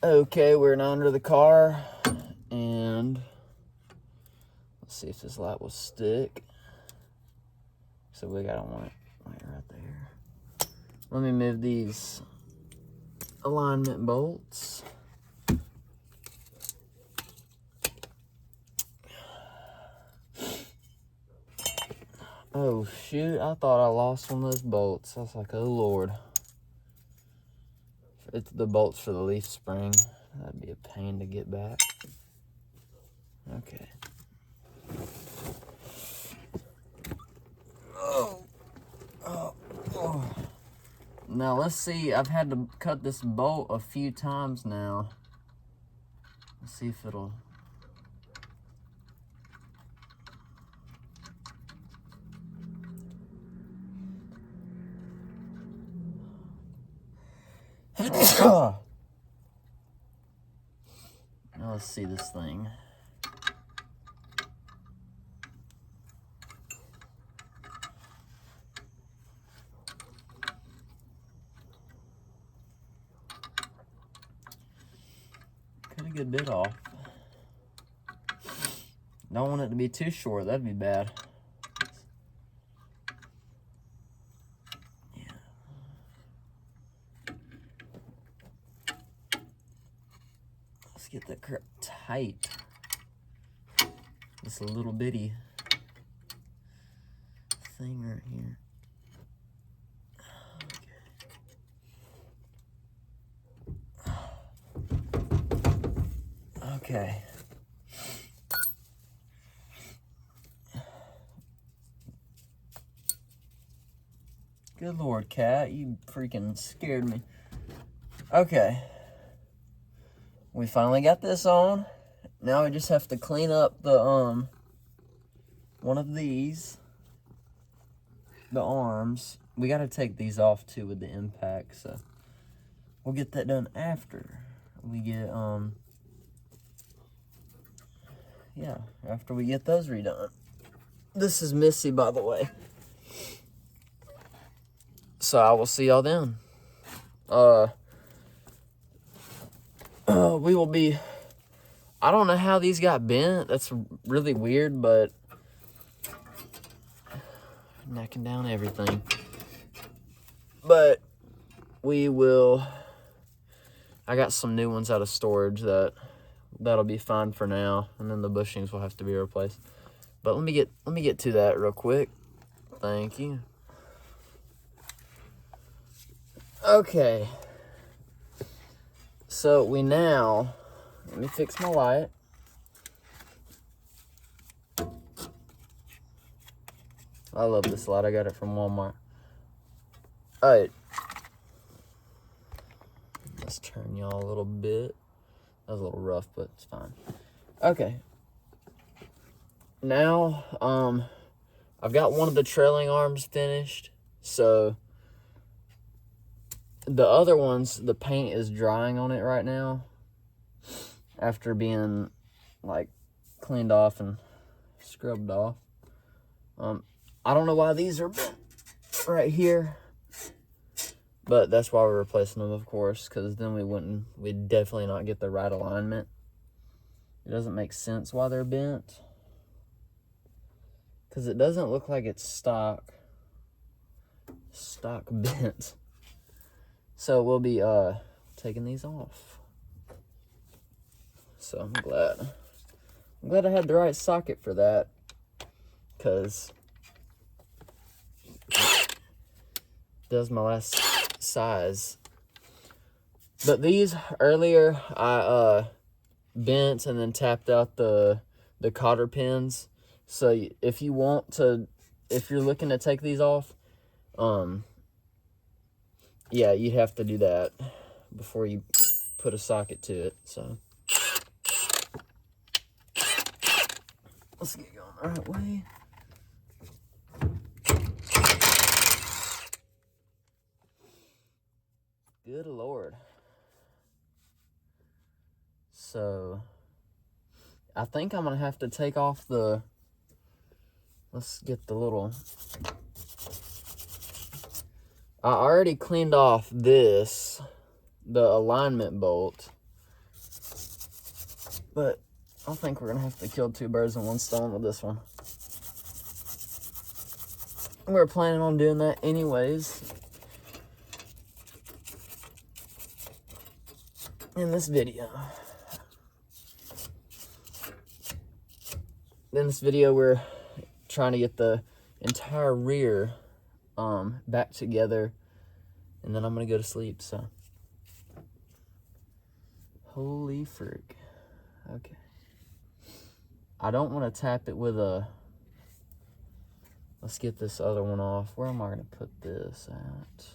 Okay, we're now under the car, and let's see if this light will stick. So we got one right there. Let me move these alignment bolts. Oh shoot, I thought I lost one of those bolts. I was like, oh Lord. It's the bolts for the leaf spring. That'd be a pain to get back. Okay. Oh. Now let's see, I've had to cut this bolt a few times now. Let's see if it'll... Now let's see this thing. Cut a good bit off. Don't want it to be too short, that'd be bad. Let's get that grip tight. This little bitty thing right here. Okay. Good Lord, cat, you freaking scared me. Okay. We finally got this on. Now we just have to clean up the one of these, the arms. We got to take these off too with the impact, so we'll get that done after we get after we get those redone. This is Missy, by the way. So I will see y'all then. We will be... I don't know how these got bent. That's really weird, but... knocking down everything. But we will... I got some new ones out of storage that'll be fine for now, and then the bushings will have to be replaced. But let me get to that real quick. Thank you. Okay. So we now, let me fix my light. I love this light. I got it from Walmart. All right. Let's turn y'all a little bit. That was a little rough, but it's fine. Okay. Now, I've got one of the trailing arms finished. So the other ones, the paint is drying on it right now after being like cleaned off and scrubbed off. I don't know why these are bent right here, but that's why we're replacing them, of course, because then we'd definitely not get the right alignment. It doesn't make sense why they're bent, because it doesn't look like it's stock bent. So we'll be taking these off. So I'm glad I had the right socket for that, because that's my last size. But these earlier I bent and then tapped out the cotter pins. So if you're looking to take these off, yeah, you'd have to do that before you put a socket to it. So let's get going the right way. Good Lord. So I think I'm gonna have to take off let's get the little... I already cleaned off the alignment bolt, But I think we're gonna have to kill 2 birds with 1 stone with this one. We're planning on doing that anyways in this video. In this video, we're trying to get the entire rear back together, and then I'm gonna go to sleep. So, holy frick. Okay. I don't want to tap it with a. Let's get this other one off. Where am I gonna put this at?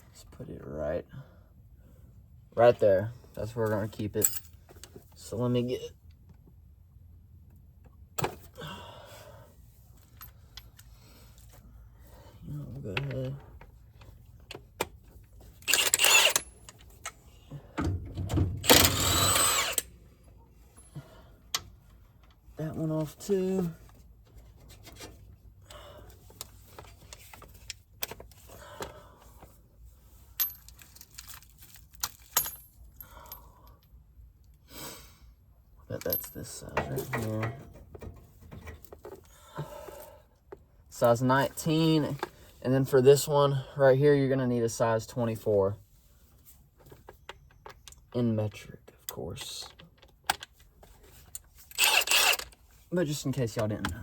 Let's put it right there. That's where we're gonna keep it. So let me get it. Go ahead. That one off too. Bet that's this size right here. Size 19. And then for this one right here, you're gonna need a size 24. In metric, of course. But just in case y'all didn't know.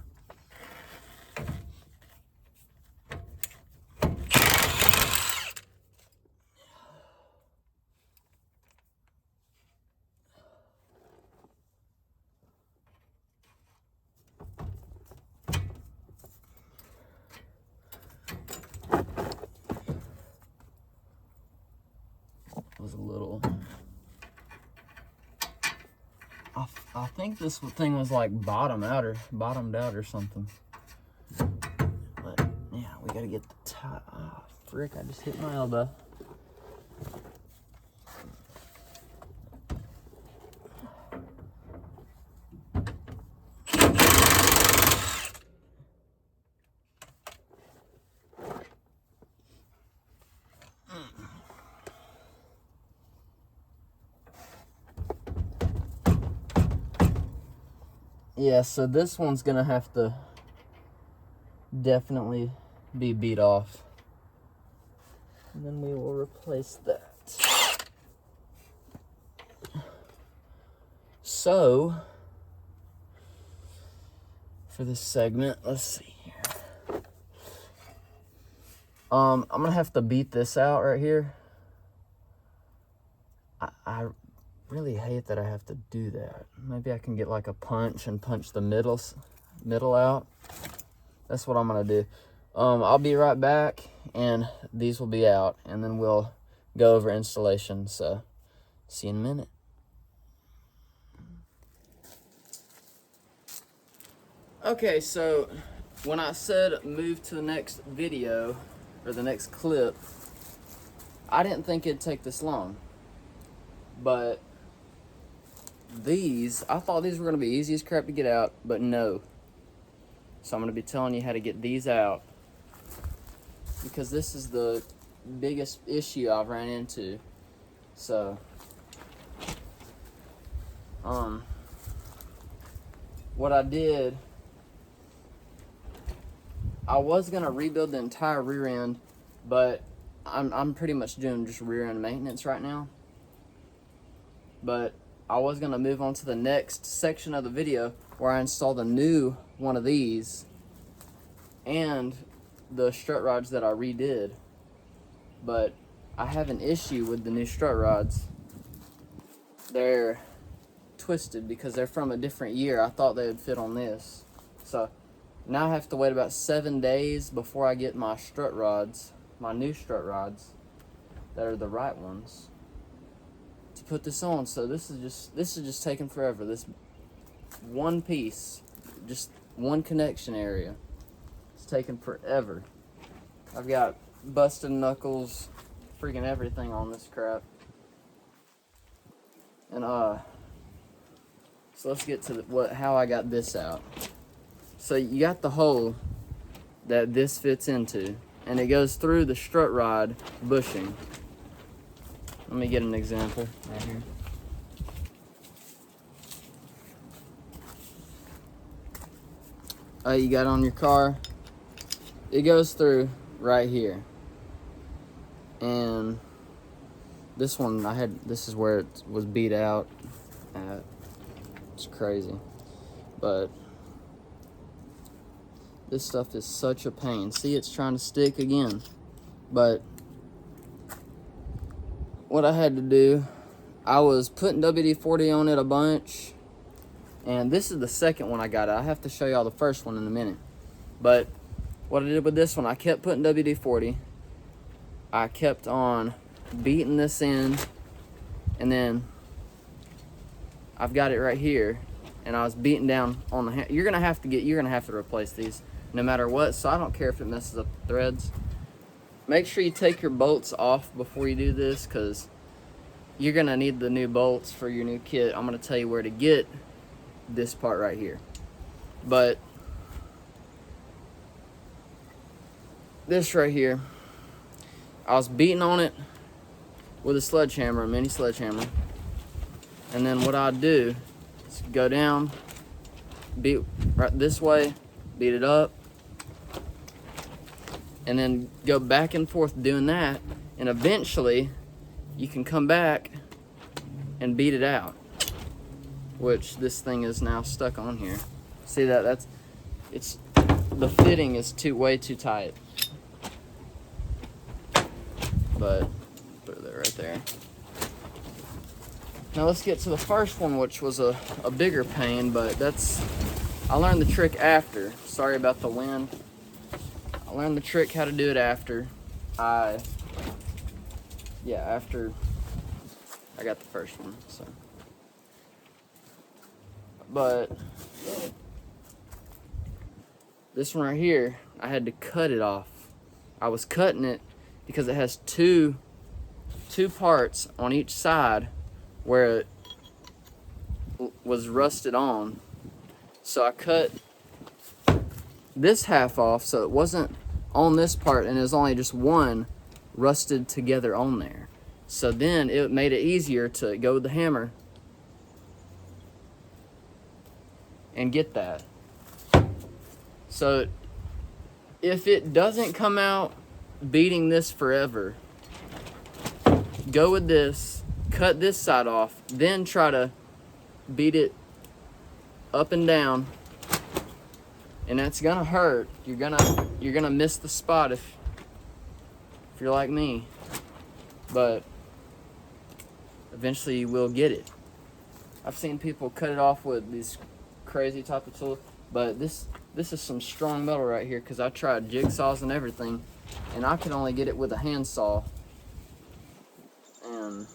Was a little. I think this thing was like bottomed out or something. But yeah, we gotta get the tie. Oh, frick! I just hit my elbow. Yeah, so this one's gonna have to definitely be beat off. And then we will replace that. So, for this segment, let's see here. I'm gonna have to beat this out right here. I really hate that I have to do that. Maybe I can get like a punch and punch the middle out. That's what I'm gonna do. I'll be right back, and these will be out, and then we'll go over installation. So, see you in a minute. Okay, so when I said move to the next video or the next clip, I didn't think it'd take this long, but I thought these were going to be easy as crap to get out, but no. So I'm going to be telling you how to get these out, because this is the biggest issue I've ran into. So, what I did, I was going to rebuild the entire rear end, but I'm pretty much doing just rear end maintenance right now. But I was going to move on to the next section of the video where I installed a new one of these and the strut rods that I redid. But I have an issue with the new strut rods. They're twisted because they're from a different year. I thought they would fit on this. So now I have to wait about 7 days before I get my strut rods, my new strut rods that are the right ones, to put this on. So this is just taking forever. This one piece, just one connection area, it's taking forever. I've got busted knuckles, freaking everything on this crap. And so let's get to how I got this out. So you got the hole that this fits into, and it goes through the strut rod bushing Let me get an example right here. You got on your car, it goes through right here. And this one, this is where it was beat out at. It's crazy. But this stuff is such a pain. See, it's trying to stick again. But what I had to do, I was putting WD-40 on it a bunch. And this is the second one I got. I have to show y'all the first one in a minute. But what I did with this one, I kept putting WD-40. I kept on beating this in. And then I've got it right here. And I was beating down on the you're gonna have to replace these no matter what. So I don't care if it messes up the threads. Make sure you take your bolts off before you do this, because you're gonna need the new bolts for your new kit. I'm gonna tell you where to get this part right here. But this right here, I was beating on it with a sledgehammer, a mini sledgehammer. And then what I'd do is go down, beat right this way, beat it up, and then go back and forth doing that, and eventually you can come back and beat it out, which this thing is now stuck on here. See that? The fitting is way too tight. But put it right there. Now let's get to the first one, which was a bigger pain, but I learned the trick after. Sorry about the wind. I learned the trick how to do it after after I got the first one. So, but this one right here, I had to cut it off. I was cutting it because it has two parts on each side where it was rusted on. So I cut this half off so it wasn't on this part, and it was only just one rusted together on there. So then it made it easier to go with the hammer and get that. So if it doesn't come out beating this forever, go with this, cut this side off, then try to beat it up and down, and that's gonna hurt. You're gonna miss the spot if you're like me, but eventually you will get it. I've seen people cut it off with these crazy type of tools, but this is some strong metal right here, because I tried jigsaws and everything, and I could only get it with a handsaw, and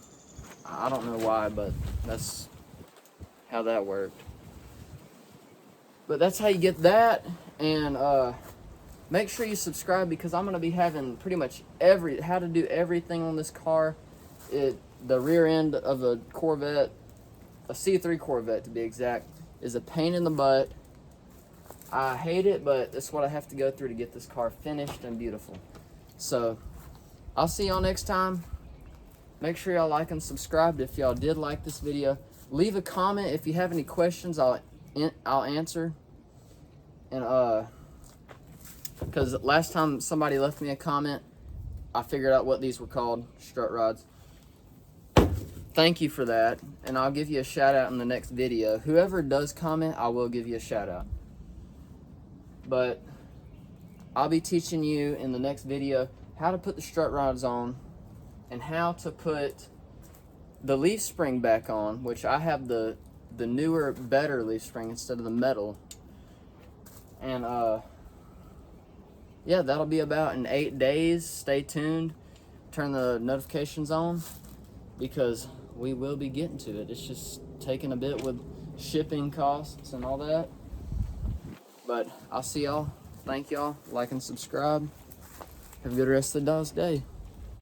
I don't know why, but that's how that worked. But that's how you get that. And make sure you subscribe, because I'm gonna be having pretty much how to do everything on this car. The rear end of a Corvette, a C3 Corvette to be exact, is a pain in the butt. I hate it, but it's what I have to go through to get this car finished and beautiful. So I'll see y'all next time. Make sure y'all like and subscribe if y'all did like this video. Leave a comment if you have any questions. I'll answer. And because last time somebody left me a comment, I figured out what these were called, strut rods. Thank you for that, and I'll give you a shout out in the next video. Whoever does comment, I will give you a shout out. But I'll be teaching you in the next video how to put the strut rods on, and how to put the leaf spring back on, which I have the newer, better leaf spring instead of the metal. And yeah, that'll be about in 8 days. Stay tuned. Turn the notifications on, because we will be getting to it. It's just taking a bit with shipping costs and all that. But I'll see y'all. Thank y'all. Like and subscribe. Have a good rest of the dog's day.